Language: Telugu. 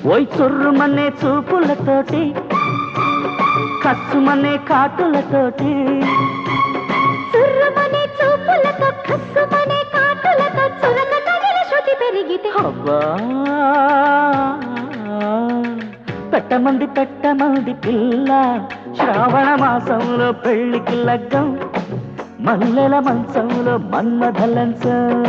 ఓయ్ చుర్రుమనే చూపులతోటి కస్సుమనే కాటులతోటి చుర్రుమనే చూపులతో కస్సుమనే కాటులతో చురక తగిలి శృతి పెరిగితే అబ్బా పెట్టమంది పిల్ల శ్రావణ మాసంలో పెళ్లికి లగ్గం మల్లెల మంచంలో మన్మథ లంచం